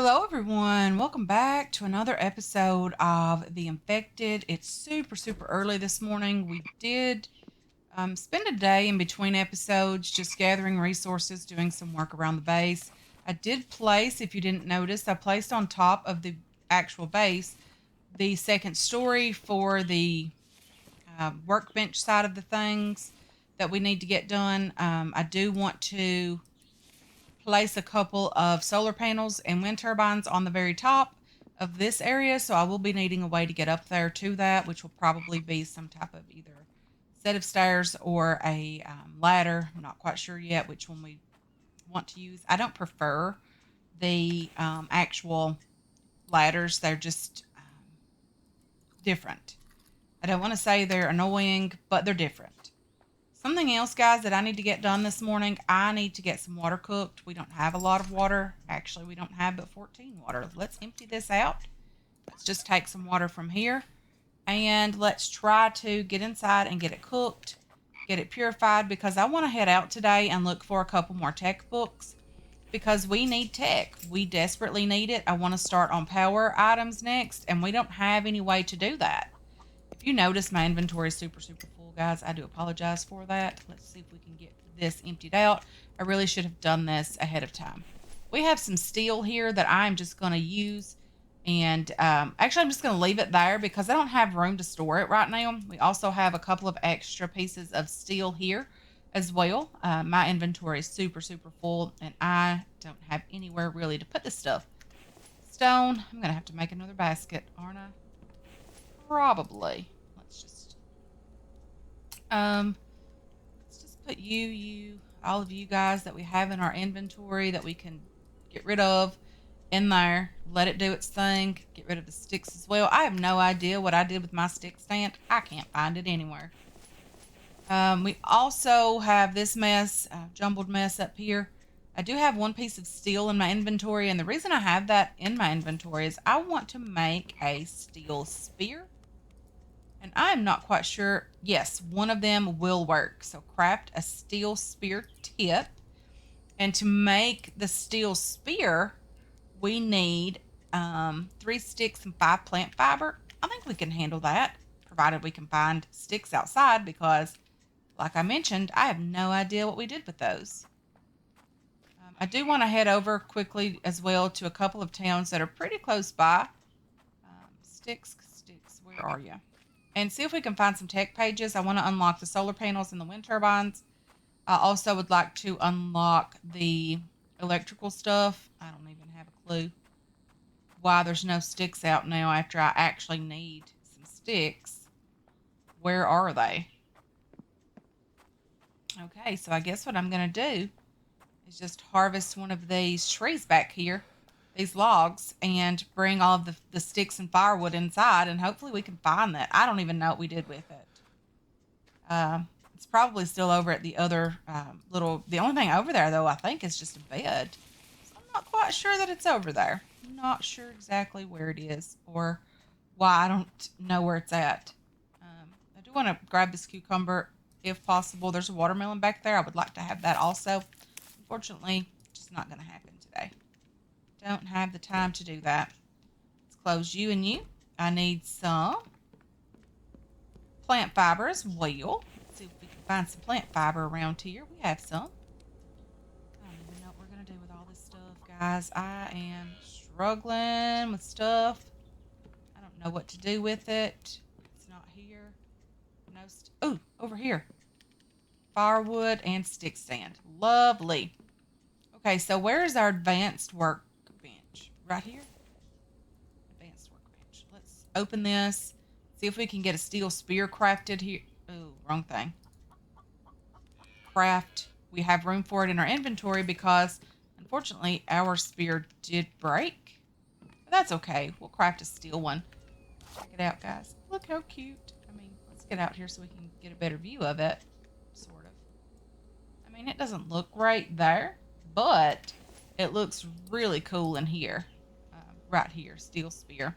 Hello, everyone. Welcome back to another episode of The Infected. It's super early this morning. We did spend a day in between episodes just gathering resources, doing some work around the base. I did place, if you didn't notice, I placed on top of the actual base the second story for the workbench side of the things that we need to get done. I do want to place a couple of solar panels and wind turbines on the very top of this area. So I will be needing a way to get up there to that, which will probably be some type of either set of stairs or a ladder. I'm not quite sure yet which one we want to use. I don't prefer the actual ladders. They're just different. I don't want to say they're annoying, but they're different. Something else, guys, that I need to get done this morning, I need to get some water cooked. We don't have a lot of water. Actually, we don't have but 14 water. Let's empty this out. Let's just take some water from here. And let's try to get inside and get it cooked, get it purified, because I want to head out today and look for a couple more tech books because we need tech. We desperately need it. I want to start on power items next, and we don't have any way to do that. If you notice, my inventory is super full, guys. I do apologize for that. Let's see if we can get this emptied out. I really should have done this ahead of time. We have some steel here that I'm just going to use. And actually, I'm just going to leave it there because I don't have room to store it right now. We also have a couple of extra pieces of steel here as well. My inventory is super full, and I don't have anywhere really to put this stuff. Stone. I'm going to have to make another basket, aren't I? Probably. Let's just put all of you guys that we have in our inventory that we can get rid of in there. Let it do its thing. Get rid of the sticks as well. I have no idea what I did with my stick stand. I can't find it anywhere. We also have this mess, jumbled mess up here. I do have one piece of steel in my inventory, and the reason I have that in my inventory is I want to make a steel spear. And I'm not quite sure. Yes, one of them will work. So craft a steel spear tip. And to make the steel spear, we need 3 sticks and 5 plant fiber. I think we can handle that, provided we can find sticks outside because, like I mentioned, I have no idea what we did with those. I do want to head over quickly as well to a couple of towns that are pretty close by. Sticks, where are you? And see if we can find some tech pages. I want to unlock the solar panels and the wind turbines. I also would like to unlock the electrical stuff. I don't even have a clue why there's no sticks out now after I actually need some sticks. Where are they? Okay, so I guess what I'm going to do is just harvest one of these trees back here, these logs, and bring all of the sticks and firewood inside, and hopefully we can find that. I don't even know what we did with it. It's probably still over at the other the only thing over there, though, I think is just a bed. So I'm not quite sure that it's over there. I'm not sure exactly where it is or why I don't know where it's at. I do want to grab this cucumber if possible. There's a watermelon back there. I would like to have that also. Unfortunately, just not going to happen today. Don't have the time to do that. Let's close you and you. I need some plant fiber as well. Let's see if we can find some plant fiber around here. We have some. I don't even know what we're going to do with all this stuff, guys. I am struggling with stuff. I don't know what to do with it. It's not here. No. Oh, over here. Firewood and stick stand. Lovely. Okay, so where is our advanced workbench? Right here? Advanced workbench. Let's open this. See if we can get a steel spear crafted here. Oh, wrong thing. Craft. We have room for it in our inventory because, unfortunately, our spear did break. But that's okay. We'll craft a steel one. Check it out, guys. Look how cute. I mean, let's get out here so we can get a better view of it. Sort of. I mean, it doesn't look great there, but it looks really cool in here. Right here, steel spear.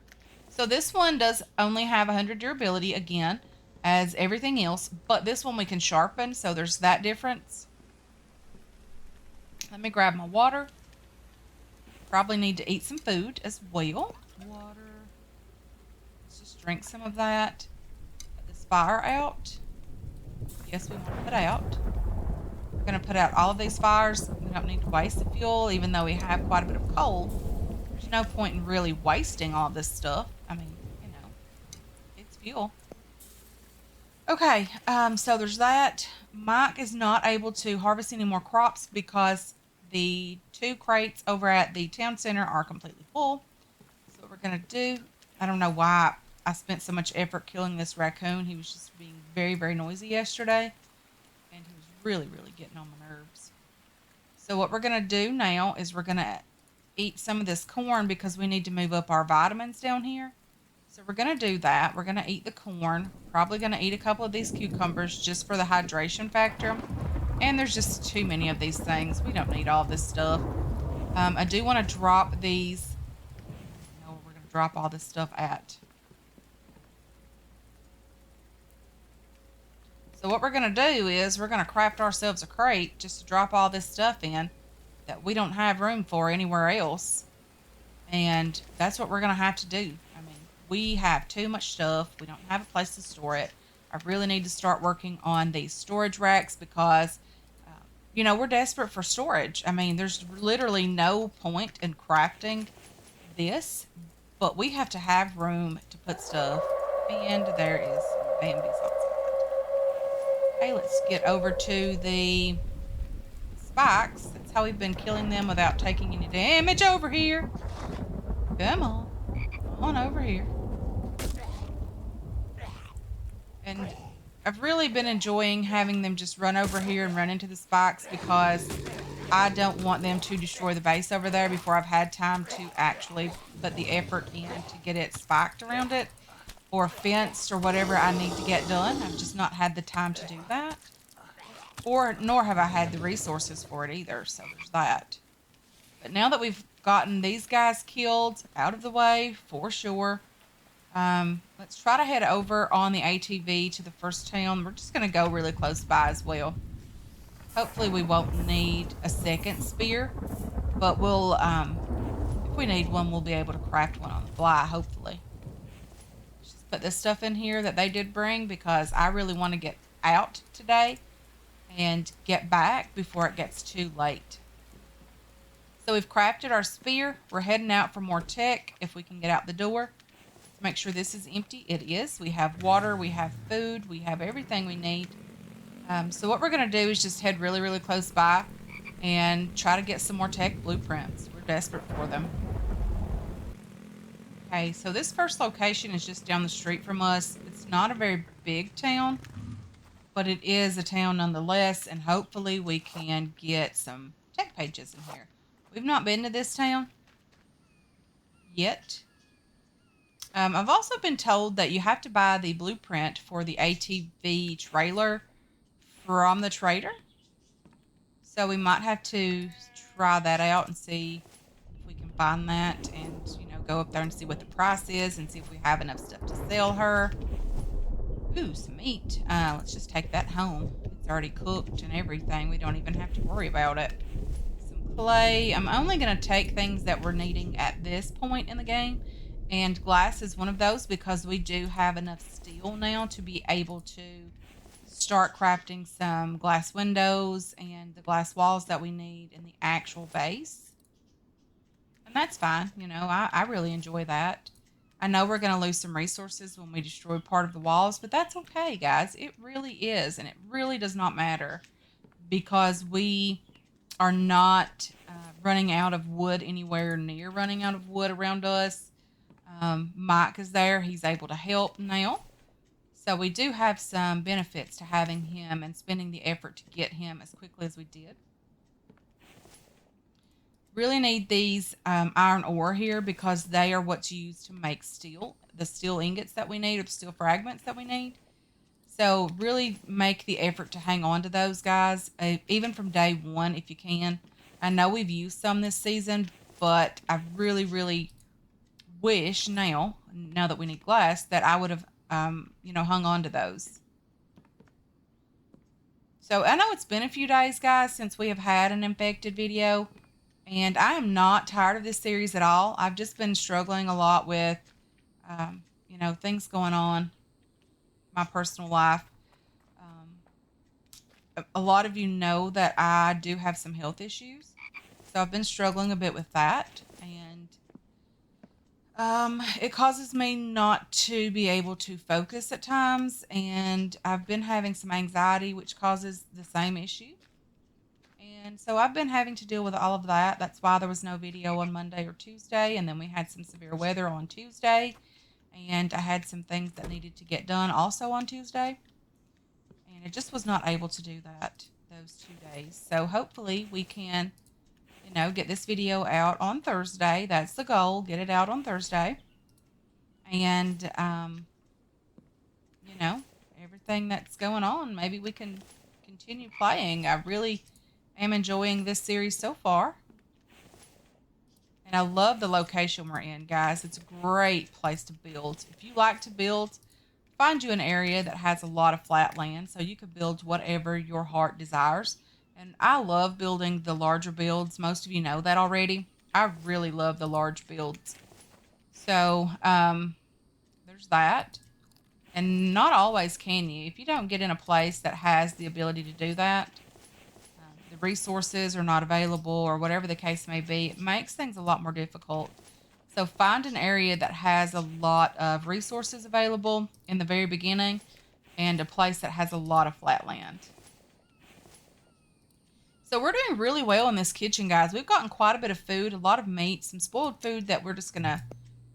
So this one does only have 100 durability again, as everything else, but this one we can sharpen, so there's that difference. Let me grab my water. probably need to eat some food as well. Water. Let's just drink some of that. Put this fire out. Yes, we want to put out. We're going to put out all of these fires. We don't need to waste the fuel, even though we have quite a bit of coal. There's no point in really wasting all this stuff. I mean, you know, it's fuel. Okay, so there's that. Mike is not able to harvest any more crops because the 2 crates over at the town center are completely full. So what we're going to do, I don't know why I spent so much effort killing this raccoon. He was just being very, very noisy yesterday. And he was really, really getting on my nerves. So what we're going to do now is we're going to eat some of this corn because we need to move up our vitamins down here. So we're going to do that. We're going to eat the corn. Probably going to eat a couple of these cucumbers just for the hydration factor. And there's just too many of these things. We don't need all this stuff. I do want to drop these. No, we're going to drop all this stuff at. So what we're going to do is we're going to craft ourselves a crate just to drop all this stuff in that we don't have room for anywhere else. And that's what we're going to have to do. I mean, we have too much stuff. We don't have a place to store it. I really need to start working on these storage racks because, you know, we're desperate for storage. I mean, there's literally no point in crafting this, but we have to have room to put stuff. And there is Bambi's outside. Okay, let's get over to the spikes. That's how we've been killing them without taking any damage over here. Come on. Come on over here. And I've really been enjoying having them just run over here and run into the spikes because I don't want them to destroy the base over there before I've had time to actually put the effort in to get it spiked around it or fenced or whatever I need to get done. I've just not had the time to do that. Nor have I had the resources for it either, so there's that. But now that we've gotten these guys killed out of the way, for sure, let's try to head over on the ATV to the first town. We're just going to go really close by as well. Hopefully we won't need a second spear, but we'll, if we need one, we'll be able to craft one on the fly, hopefully. Just put this stuff in here that they did bring because I really want to get out today and get back before it gets too late. So we've crafted our spear. We're heading out for more tech if we can get out the door. Let's make sure this is empty. It is. We have water. We have food. We have everything we need. So what we're going to do is just head really, really close by and try to get some more tech blueprints. We're desperate for them. Okay, so this first location is just down the street from us. It's not a very big town, but it is a town nonetheless, and hopefully we can get some tech pages in here. We've not been to this town yet. I've also been told that you have to buy the blueprint for the ATV trailer from the trader. So we might have to try that out and see if we can find that and, you know, go up there and see what the price is and see if we have enough stuff to sell her. Ooh, some meat. Let's just take that home. It's already cooked and everything. We don't even have to worry about it. Some clay. I'm only going to take things that we're needing at this point in the game. And glass is one of those because we do have enough steel now to be able to start crafting some glass windows and the glass walls that we need in the actual base. And that's fine. You know, I really enjoy that. I know we're going to lose some resources when we destroy part of the walls, but that's okay, guys. It really is, and it really does not matter because we are not running out of wood anywhere near running out of wood around us. Mike is there. He's able to help now. So we do have some benefits to having him and spending the effort to get him as quickly as we did. Really need these iron ore here because they are what's used to make steel, the steel ingots that we need, or the steel fragments that we need. So really make the effort to hang on to those guys, even from day one if you can. I know we've used some this season, but I really, really wish now that we need glass, that I would have, hung on to those. So I know it's been a few days, guys, since we have had an infected video. And I am not tired of this series at all. I've just been struggling a lot with, things going on in my personal life. Um, a lot of you know that I do have some health issues. So I've been struggling a bit with that. And it causes me not to be able to focus at times. And I've been having some anxiety, which causes the same issue. And so I've been having to deal with all of that. That's why there was no video on Monday or Tuesday. And then we had some severe weather on Tuesday. And I had some things that needed to get done also on Tuesday. And I just was not able to do that those 2 days. So hopefully we can, get this video out on Thursday. That's the goal. Get it out on Thursday. And, you know, everything that's going on, maybe we can continue playing. I really am enjoying this series so far. And I love the location we're in, guys. It's a great place to build. If you like to build, find you an area that has a lot of flat land so you can build whatever your heart desires. And I love building the larger builds. Most of you know that already. I really love the large builds. So there's that. And not always can you. If you don't get in a place that has the ability to do that, the resources are not available or whatever the case may be, it makes things a lot more difficult. So find an area that has a lot of resources available in the very beginning and a place that has a lot of flat land. So we're doing really well in this kitchen, guys. We've gotten quite a bit of food, a lot of meat, some spoiled food that we're just going to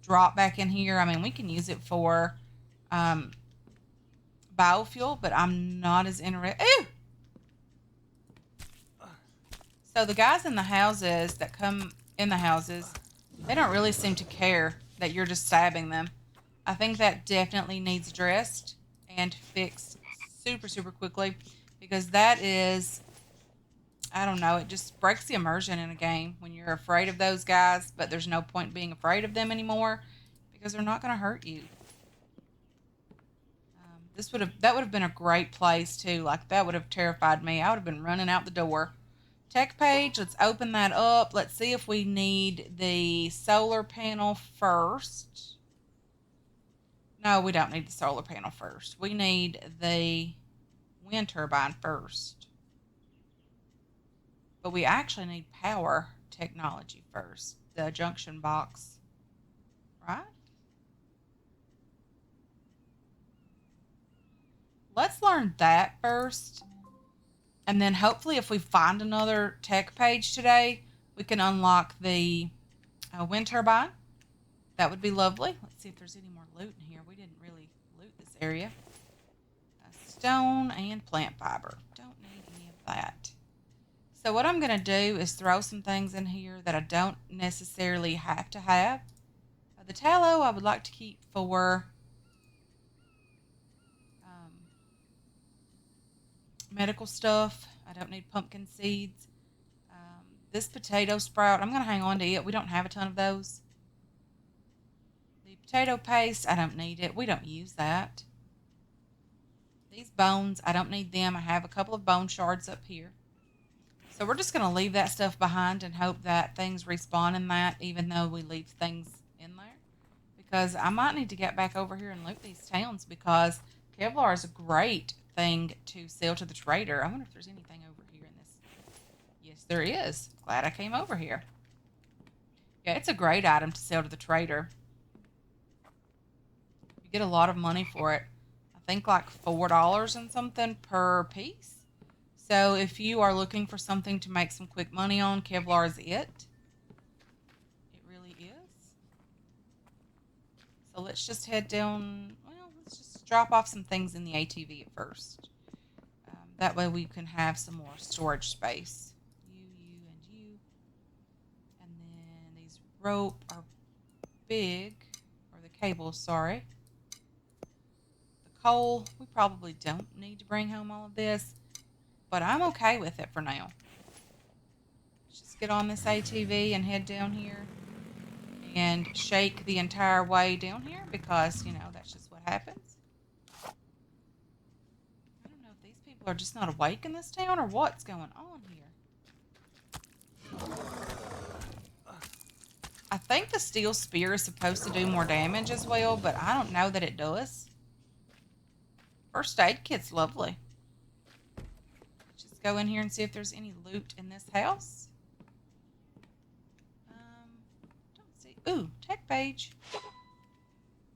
drop back in here. I mean, we can use it for biofuel, but I'm not as interested. Ew! So the guys in the houses that come in the houses, they don't really seem to care that you're just stabbing them. I think that definitely needs addressed and fixed super, super quickly because that is, I don't know, it just breaks the immersion in a game when you're afraid of those guys, but there's no point being afraid of them anymore because they're not going to hurt you. That would have been a great place too. Like that would have terrified me. I would have been running out the door. Tech page, let's open that up. Let's see if we need the solar panel first. No, we don't need the solar panel first. We need the wind turbine first. But we actually need power technology first. The junction box, right? Let's learn that first. And then hopefully if we find another tech page today, we can unlock the wind turbine. That would be lovely. Let's see if there's any more loot in here. We didn't really loot this area. Stone and plant fiber. Don't need any of that. So what I'm going to do is throw some things in here that I don't necessarily have to have. The tallow I would like to keep for medical stuff. I don't need pumpkin seeds. This potato sprout, I'm going to hang on to it. We don't have a ton of those. The potato paste, I don't need it. We don't use that. These bones, I don't need them. I have a couple of bone shards up here. So we're just going to leave that stuff behind and hope that things respawn in that, even though we leave things in there. Because I might need to get back over here and loot these towns because Kevlar is a great thing to sell to the trader. I wonder if there's anything over here in this. Yes, there is. Glad I came over here. Yeah, it's a great item to sell to the trader. You get a lot of money for it. I think like $4 and something per piece. So if you are looking for something to make some quick money on, Kevlar is it. It really is. So let's just head down. Well, let's just drop off some things in the ATV at first. That way we can have some more storage space. You, and you. And then these rope are big. Or the cables, sorry. The coal, we probably don't need to bring home all of this. But I'm okay with it for now. Let's just get on this ATV and head down here and shake the entire way down here because, that's just what happens. I don't know if these people are just not awake in this town or what's going on here. I think the steel spear is supposed to do more damage as well, but I don't know that it does. First aid kit's lovely. Just go in here and see if there's any loot in this house. Don't see. Ooh, tech page.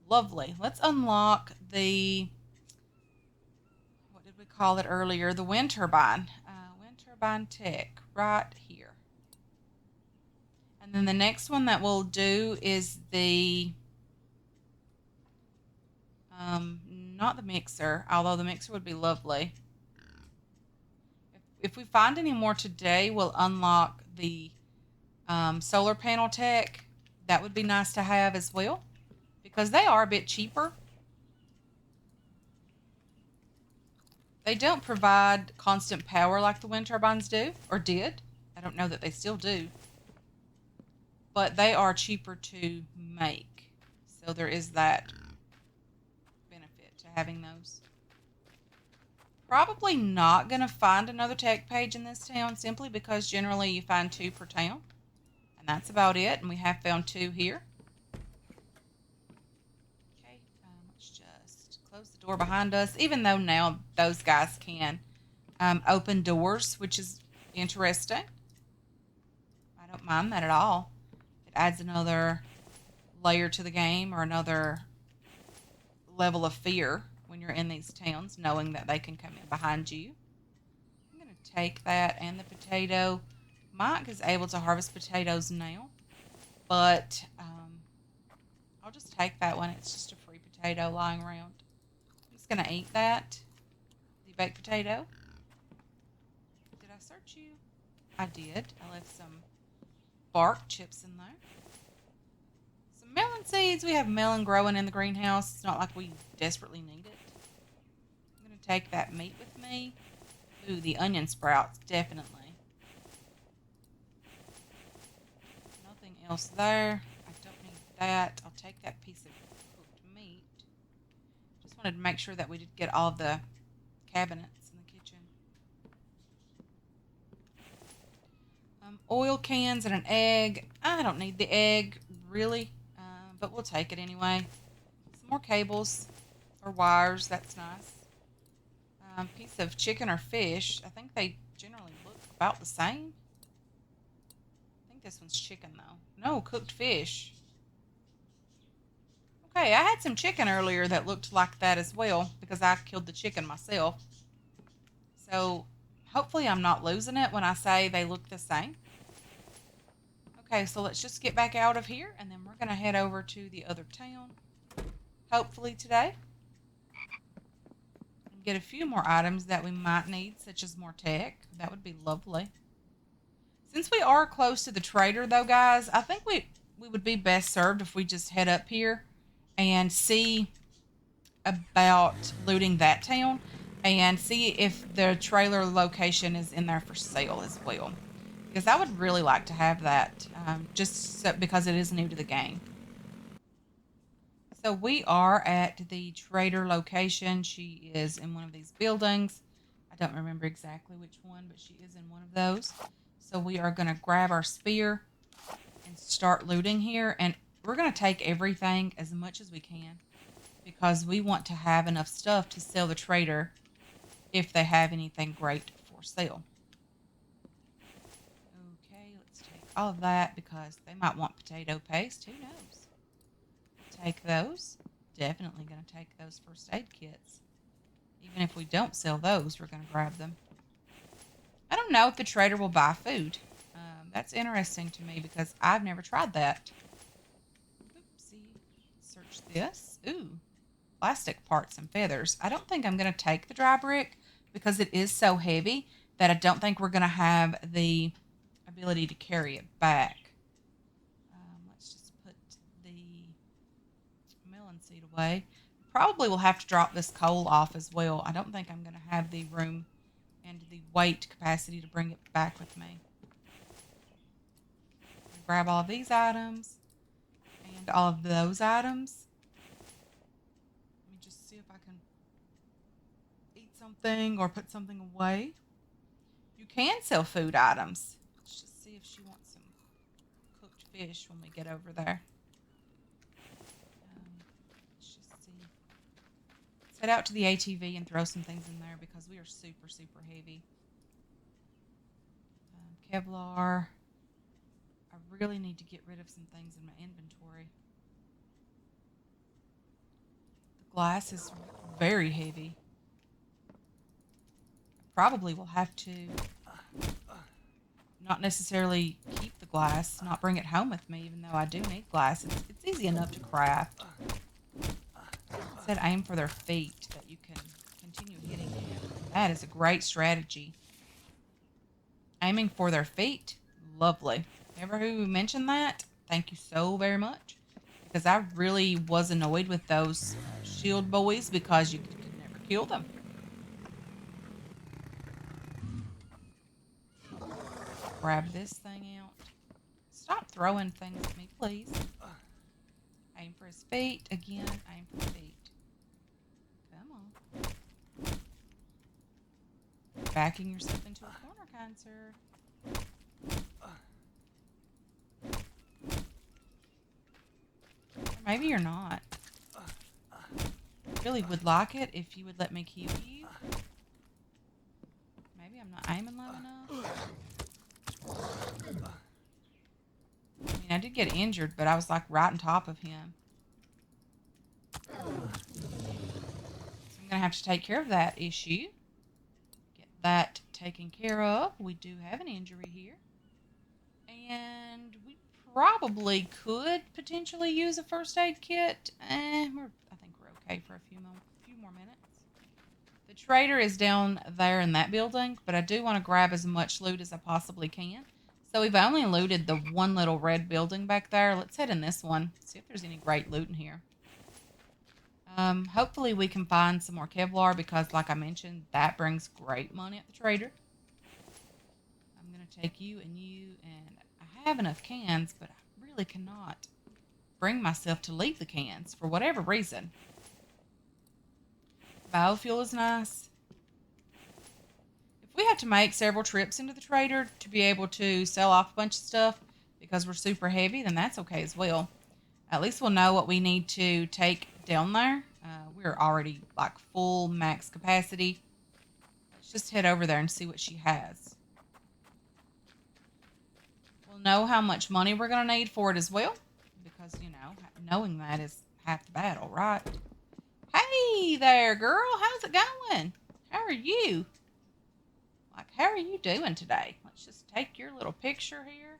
Lovely. Let's unlock the, what did we call it earlier? The wind turbine. Wind turbine tech right here. And then the next one that we'll do is the, not the mixer, although the mixer would be lovely. If we find any more today, we'll unlock the solar panel tech. That would be nice to have as well, because they are a bit cheaper. They don't provide constant power like the wind turbines do, or did. I don't know that they still do. But they are cheaper to make. So there is that benefit to having those. Probably not going to find another tech page in this town, simply because generally you find 2 per town. And that's about it. And we have found 2 here. Okay, let's just close the door behind us, even though now those guys can open doors, which is interesting. I don't mind that at all. It adds another layer to the game, or another level of fear when you're in these towns, knowing that they can come in behind you. I'm going to take that and the potato. Mike is able to harvest potatoes now, but I'll just take that one. It's just a free potato lying around. I'm just going to eat that. The baked potato. Did I search you? I did. I left some bark chips in there. Some melon seeds. We have melon growing in the greenhouse. It's not like we desperately need it. I'm going to take that meat with me. Ooh, the onion sprouts, definitely. Nothing else there. I don't need that. I'll take that piece of cooked meat. Just wanted to make sure that we did get all of the cabinets in the kitchen. Oil cans and an egg. I don't need the egg, really, but we'll take it anyway. Some more cables or wires. That's nice. Piece of chicken or fish. I think they generally look about the same. I think this one's chicken, though. No, cooked fish. Okay, I had some chicken earlier that looked like that as well, because I killed the chicken myself. So hopefully I'm not losing it when I say they look the same. Okay, so let's just get back out of here, and then we're going to head over to the other town, hopefully today, and get a few more items that we might need, such as more tech. That would be lovely. Since we are close to the trader, though, guys, I think we would be best served if we just head up here and see about looting that town, and see if the trailer location is in there for sale as well. Because I would really like to have that, just so, because it is new to the game. So we are at the trader location. She is in one of these buildings. I don't remember exactly which one, but she is in one of those. So we are going to grab our spear and start looting here. And we're going to take everything, as much as we can, because we want to have enough stuff to sell the trader if they have anything great for sale. All of that, because they might want potato paste. Who knows? Take those. Definitely going to take those first aid kits. Even if we don't sell those, we're going to grab them. I don't know if the trader will buy food. That's interesting to me, because I've never tried that. Oopsie. Search this. Ooh. Plastic parts and feathers. I don't think I'm going to take the dry brick, because it is so heavy that I don't think we're going to have the ability to carry it back. Let's just put the melon seed away. Probably will have to drop this coal off as well. I don't think I'm going to have the room and the weight capacity to bring it back with me. Grab all of these items and all of those items. Let me just see if I can eat something or put something away. You can sell food items. Let's just see if she wants some cooked fish when we get over there. Let's just see. Let's head out to the ATV and throw some things in there because we are super, super heavy. Kevlar. I really need to get rid of some things in my inventory. The glass is very heavy. I probably will have to not necessarily keep the glass, not bring it home with me, even though I do need glass. It's easy enough to craft. It said aim for their feet, that you can continue hitting them. That is a great strategy. Aiming for their feet, lovely. Whoever who mentioned that, thank you so very much. Because I really was annoyed with those shield boys because you could never kill them. Grab this thing out. Stop throwing things at me, please. Aim for his feet. Again, aim for the feet. Come on. Backing yourself into a corner, kind sir. Or maybe you're not. I really would like it if you would let me kill you. Maybe I'm not aiming low enough. I mean, I did get injured, but I was like right on top of him. So I'm going to have to take care of that issue. Get that taken care of. We do have an injury here. And we probably could potentially use a first aid kit. I think we're okay for a few more minutes. The trader is down there in that building, but I do want to grab as much loot as I possibly can. So we've only looted the one little red building back there. Let's head in this one. See if there's any great loot in here. Hopefully we can find some more Kevlar because, like I mentioned, that brings great money at the trader. I'm going to take you and you, and I have enough cans, but I really cannot bring myself to leave the cans for whatever reason. Biofuel is nice. If we have to make several trips into the trader to be able to sell off a bunch of stuff because we're super heavy, then that's okay as well. At least we'll know what we need to take down there. We're already like full max capacity. Let's just head over there and see what she has. We'll know how much money we're going to need for it as well. Because, you know, knowing that is half the battle, right? Hey there, girl. How's it going? How are you? Like, how are you doing today? Let's just take your little picture here.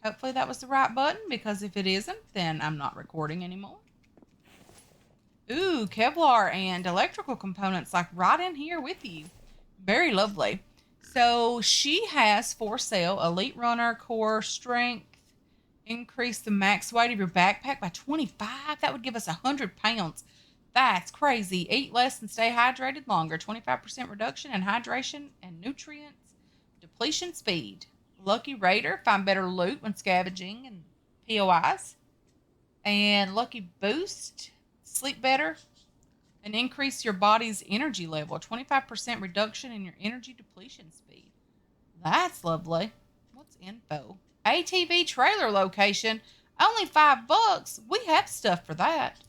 Hopefully that was the right button, because if it isn't, then I'm not recording anymore. Ooh, Kevlar and electrical components like right in here with you. Very lovely. So she has for sale Elite Runner Core Strength. Increase the max weight of your backpack by 25. That would give us 100 pounds. That's crazy. Eat less and stay hydrated longer. 25% reduction in hydration and nutrients. Depletion speed. Lucky Raider. Find better loot when scavenging and POIs. And Lucky Boost. Sleep better and increase your body's energy level. 25% reduction in your energy depletion speed. That's lovely. What's info? ATV trailer location. Only $5. We have stuff for that.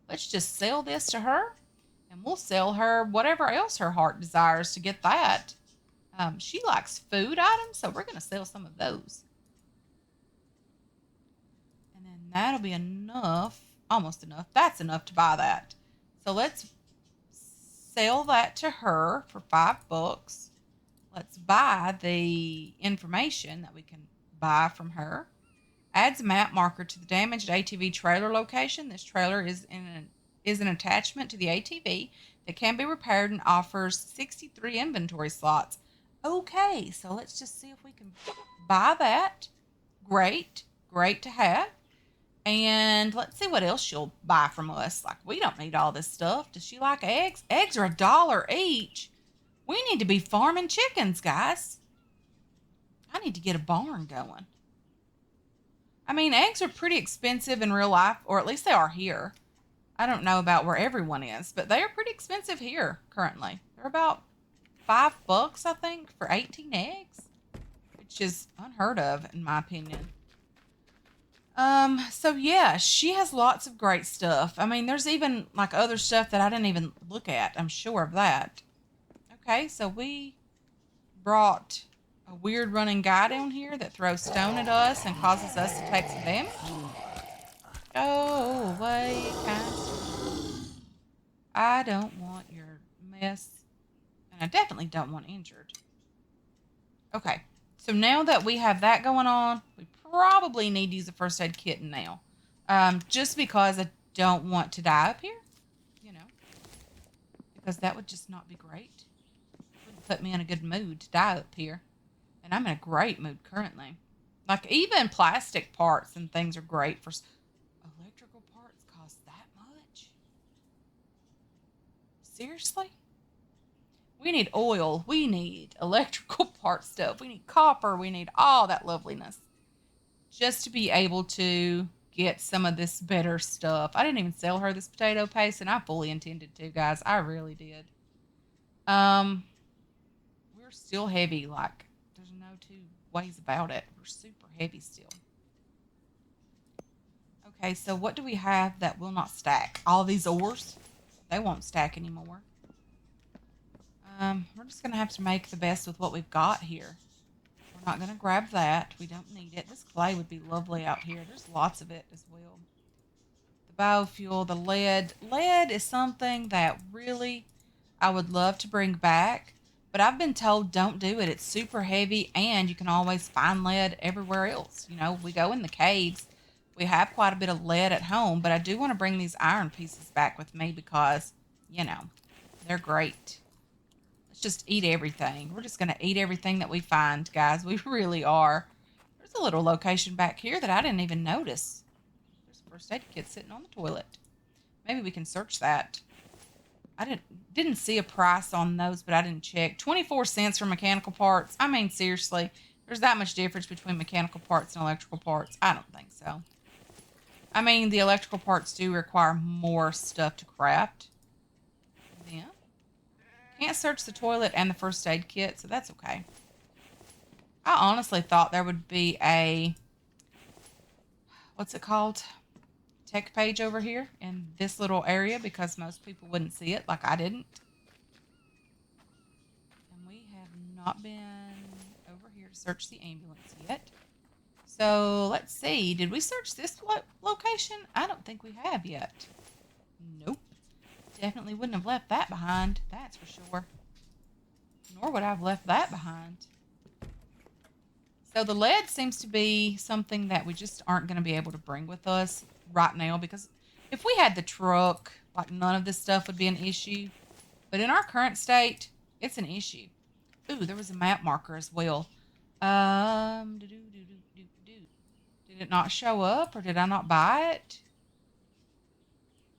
Let's just sell this to her, and we'll sell her whatever else her heart desires to get that. She likes food items, so we're going to sell some of those. And then that'll be enough. Almost enough. That's enough to buy that. So let's sell that to her for $5. Let's buy the information that we can buy from her. Adds a map marker to the damaged ATV trailer location. This trailer is an attachment to the ATV that can be repaired and offers 63 inventory slots. Okay, so let's just see if we can buy that. Great. Great to have. And let's see what else she'll buy from us. Like, we don't need all this stuff. Does she like eggs? Eggs are $1 each. We need to be farming chickens, guys. I need to get a barn going. I mean, eggs are pretty expensive in real life, or at least they are here. I don't know about where everyone is, but they are pretty expensive here currently. They're about $5, I think, for 18 eggs, which is unheard of, in my opinion. So yeah, she has lots of great stuff. I mean, there's even like other stuff that I didn't even look at. I'm sure of that. Okay, so we brought a weird running guy down here that throws stone at us and causes us to take some damage. Go away, kind sir. I don't want your mess, and I definitely don't want injured. Okay, so now that we have that going on, we probably need to use a first aid kit now. Just because I don't want to die up here, you know, because that would just not be great. Wouldn't put me in a good mood to die up here. And I'm in a great mood currently. Like, even plastic parts and things are great for electrical parts cost that much? Seriously? We need oil. We need electrical part stuff. We need copper. We need all that loveliness just to be able to get some of this better stuff. I didn't even sell her this potato paste, and I fully intended to, guys. I really did. Um, we're still heavy. Like, there's no two ways about it. We're super heavy still. Okay, so what do we have that will not stack? All these ores, they won't stack anymore. We're just gonna have to make the best with what we've got here. We're not gonna grab that. We don't need it. This clay would be lovely out here. There's lots of it as well. The biofuel, the lead. Lead is something that really I would love to bring back, but I've been told don't do it. It's super heavy, and you can always find lead everywhere else. You know, we go in the caves. We have quite a bit of lead at home, but I do want to bring these iron pieces back with me because, you know, they're great. Let's just eat everything. We're just going to eat everything that we find, guys. We really are. There's a little location back here that I didn't even notice. There's a first aid kit sitting on the toilet. Maybe we can search that. I didn't see a price on those, but I didn't check. 24 cents for mechanical parts. I mean, seriously, there's that much difference between mechanical parts and electrical parts? I don't think so. I mean, the electrical parts do require more stuff to craft. Yeah. Can't search the toilet and the first aid kit, so that's okay. I honestly thought there would be a, what's it called? Tech page over here in this little area because most people wouldn't see it like I didn't. And we have not been over here to search the ambulance yet. So let's see. Did we search this location? I don't think we have yet. Nope. Definitely wouldn't have left that behind. That's for sure. Nor would I have left that behind. So the lead seems to be something that we just aren't going to be able to bring with us right now because if we had the truck, like none of this stuff would be an issue. But in our current state, it's an issue. Ooh, there was a map marker as well. Did it not show up or did I not buy it?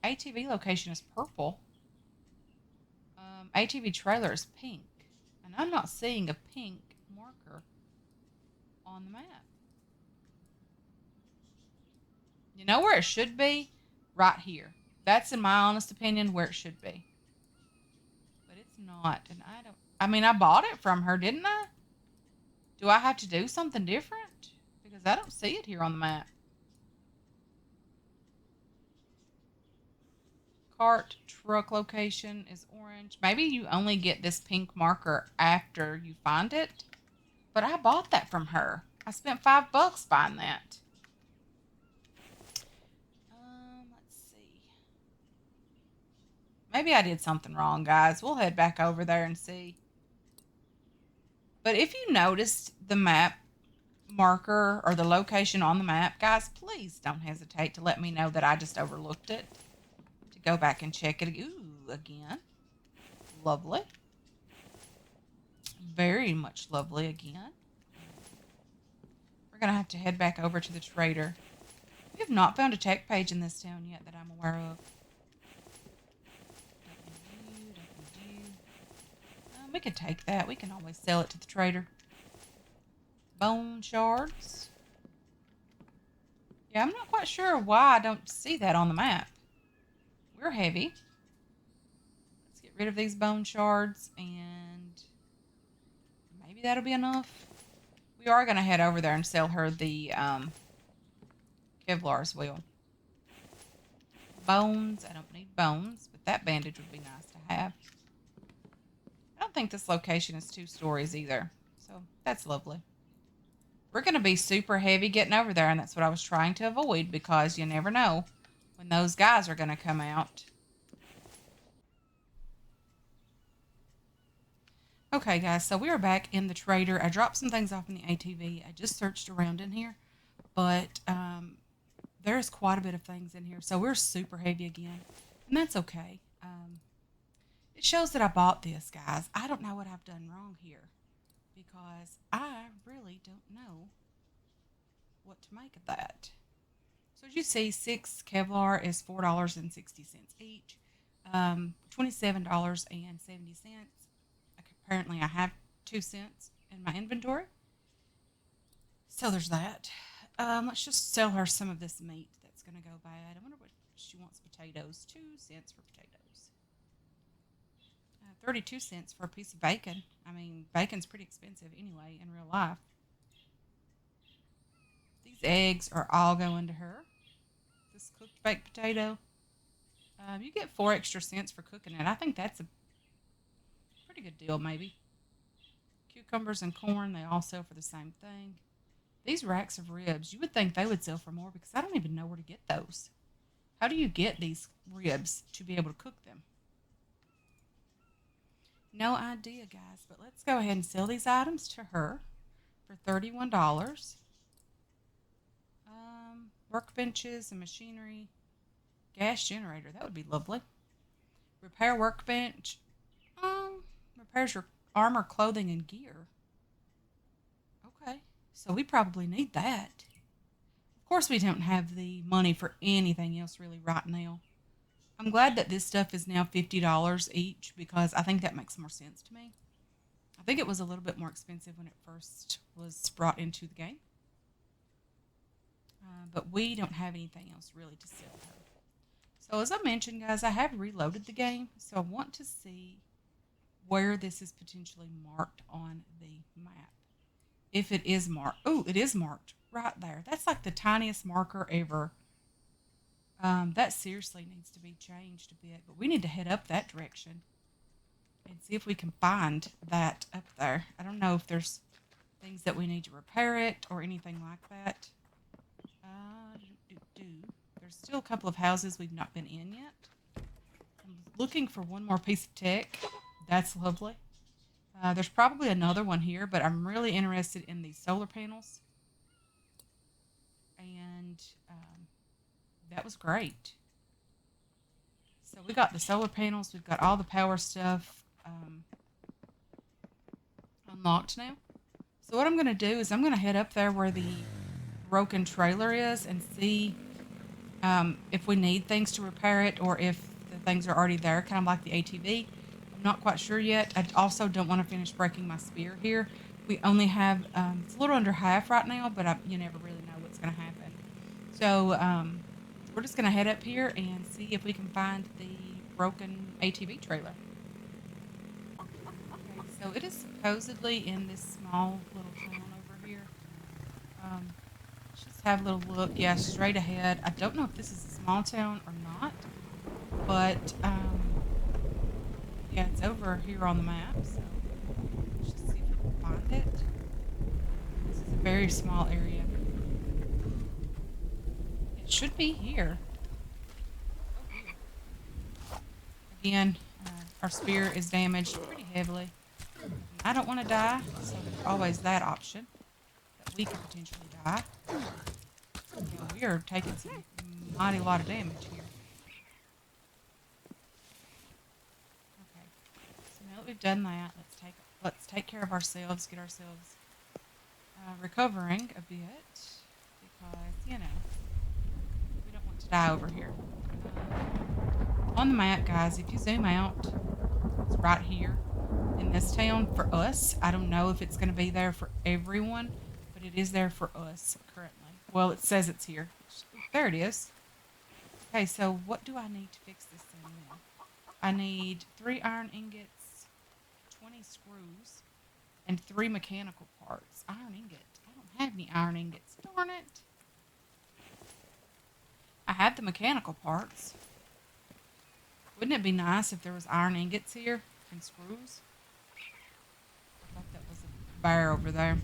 ATV location is purple. ATV trailer is pink. And I'm not seeing a pink marker on the map. You know where it should be? Right here. That's, in my honest opinion, where it should be. But it's not. And I mean, I bought it from her, didn't I? Do I have to do something different? Because I don't see it here on the map. Cart truck location is orange. Maybe you only get this pink marker after you find it. But I bought that from her. I spent $5 buying that. Let's see. Maybe I did something wrong, guys. We'll head back over there and see. But if you noticed the map marker or the location on the map, guys, please don't hesitate to let me know that I just overlooked it. To go back and check it. Ooh, again. Lovely. Very much lovely again. We're going to have to head back over to the trader. We have not found a tech page in this town yet that I'm aware of. We could take that. We can always sell it to the trader. Bone shards. Yeah, I'm not quite sure why I don't see that on the map. We're heavy. Let's get rid of these bone shards and maybe that'll be enough. We are going to head over there and sell her the Kevlar as well. Bones. I don't need bones, but that bandage would be nice to have. I don't think this location is 2 stories either, so that's lovely. We're going to be super heavy getting over there, and that's what I was trying to avoid because you never know when those guys are going to come out. Okay, guys, so we are back in the trader. I dropped some things off in the ATV. I just searched around in here, but there's quite a bit of things in here, so we're super heavy again, and that's okay. It shows that I bought this, guys. I don't know what I've done wrong here because I really don't know what to make of that. So as you see, 6 Kevlar is $4.60 each, $27.70. Apparently, I have 2 cents in my inventory. So there's that. Let's just sell her some of this meat that's going to go bad. I wonder what she wants. Potatoes. 2 cents for potatoes. 32 cents for a piece of bacon. I mean, bacon's pretty expensive anyway in real life. These eggs are all going to her. This cooked baked potato. You get 4 extra cents for cooking it. I think that's a pretty good deal, maybe. Cucumbers and corn, they all sell for the same thing. These racks of ribs, you would think they would sell for more because I don't even know where to get those. How do you get these ribs to be able to cook them? No idea, guys, but let's go ahead and sell these items to her for $31. Workbenches and machinery. Gas generator, that would be lovely. Repair workbench. Repairs your armor, clothing, and gear. Okay, so we probably need that. Of course, we don't have the money for anything else really right now. I'm glad that this stuff is now $50 each because I think that makes more sense to me. I think it was a little bit more expensive when it first was brought into the game. But we don't have anything else really to sell her. So as I mentioned, guys, I have reloaded the game, so I want to see where this is potentially marked on the map. If it is marked. Oh, it is marked right there. That's like the tiniest marker ever. That seriously needs to be changed a bit, but we need to head up that direction and see if we can find that up there. I don't know if there's things that we need to repair it or anything like that. There's still a couple of houses we've not been in yet. I'm looking for one more piece of tech. That's lovely. There's probably another one here, but I'm really interested in these solar panels. And that was great. So we got the solar panels. We've got all the power stuff unlocked now. So what I'm going to do is I'm going to head up there where the broken trailer is and see if we need things to repair it or if the things are already there, kind of like the ATV. I'm not quite sure yet. I also don't want to finish breaking my spear here. We only have, it's a little under half right now, but you never really know what's going to happen. So we're just going to head up here and see if we can find the broken ATV trailer. Okay, so it is supposedly in this small little town over here. Let's just have a little look. Yeah, straight ahead. I don't know if this is a small town or not, but yeah, it's over here on the map. So let's just see if we can find it. This is a very small area. It should be here. Oh, here. Again, our spear is damaged pretty heavily. I don't want to die, so there's always that option that we could potentially die. Yeah, we are taking some mighty lot of damage here. Okay, so now that we've done that, let's take care of ourselves, get ourselves recovering a bit because we don't want to die over here. On the map, guys, if you zoom out, it's right here in this town for us. I don't know if it's going to be there for everyone, but it is there for us currently. Well, it says it's here. There it is. Okay, so what do I need to fix this thing now? I need 3 iron ingots, 20 screws, and 3 mechanical parts. Iron ingot. I don't have any iron ingots. Darn it. I have the mechanical parts. Wouldn't it be nice if there was iron ingots here and screws? I thought that was a bear over there.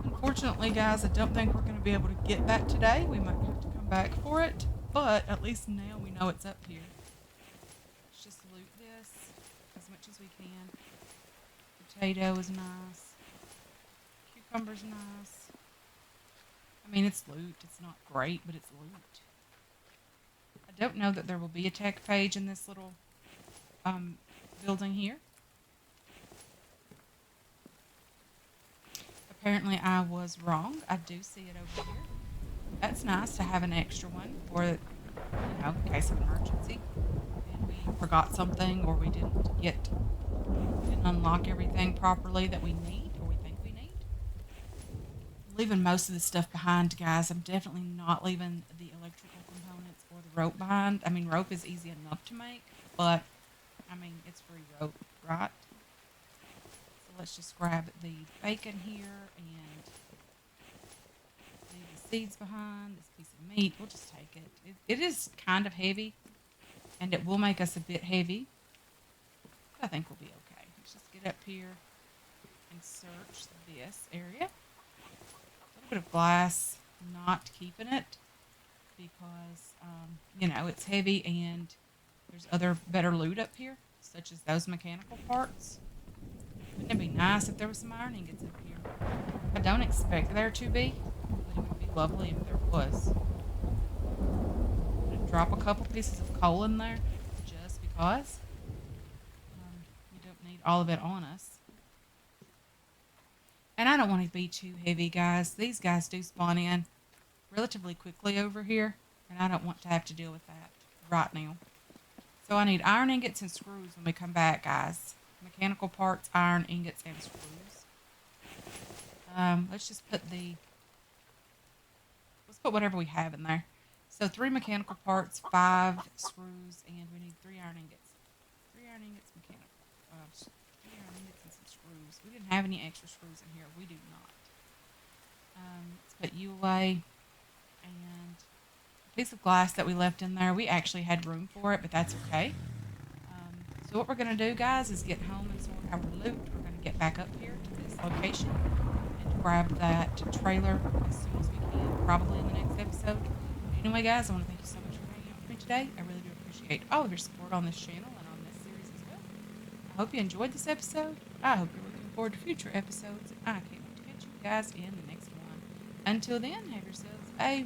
Unfortunately, guys, I don't think we're going to be able to get that today. We might have to come back for it, but at least now we know it's up here. Let's just loot this as much as we can. Potato is nice. Cucumber's nice. I mean, it's loot. It's not great, but it's loot. I don't know that there will be a tech page in this little building here. Apparently, I was wrong. I do see it over here. That's nice to have an extra one for, in case of emergency. And we forgot something or we didn't unlock everything properly that we need or we think we need. I'm leaving most of the stuff behind, guys. I'm definitely not leaving the electrical components or the rope behind. I mean, rope is easy enough to make, but, I mean, it's free rope, right? So let's just grab the bacon here and leave the seeds behind. This piece of meat, we'll just take it. It is kind of heavy, and it will make us a bit heavy. But I think we'll be okay. Let's just get up here and search this area. A little bit of glass, not keeping it because, it's heavy and there's other better loot up here, such as those mechanical parts. Wouldn't it be nice if there was some iron ingots up here? I don't expect there to be, but it would be lovely if there was. I'm going to drop a couple pieces of coal in there just because. We don't need all of it on us. And I don't want to be too heavy, guys. These guys do spawn in relatively quickly over here, and I don't want to have to deal with that right now. So I need iron ingots and screws when we come back, guys. Mechanical parts, iron ingots, and screws. Let's just put let's put whatever we have in there. So 3 mechanical parts, 5 screws, and we need 3 iron ingots. 3 iron ingots, mechanical. 3 iron ingots and some screws. We didn't have any extra screws in here. We do not. Let's put you away. And a piece of glass that we left in there. We actually had room for it, but that's okay. So what we're going to do, guys, is get home and sort our loot. We're going to get back up here to this location and grab that trailer as soon as we can, probably in the next episode. Anyway, guys, I want to thank you so much for hanging out with me today. I really do appreciate all of your support on this channel and on this series as well. I hope you enjoyed this episode. I hope you're looking forward to future episodes. And I can't wait to catch you guys in the next one. Until then, have yourselves a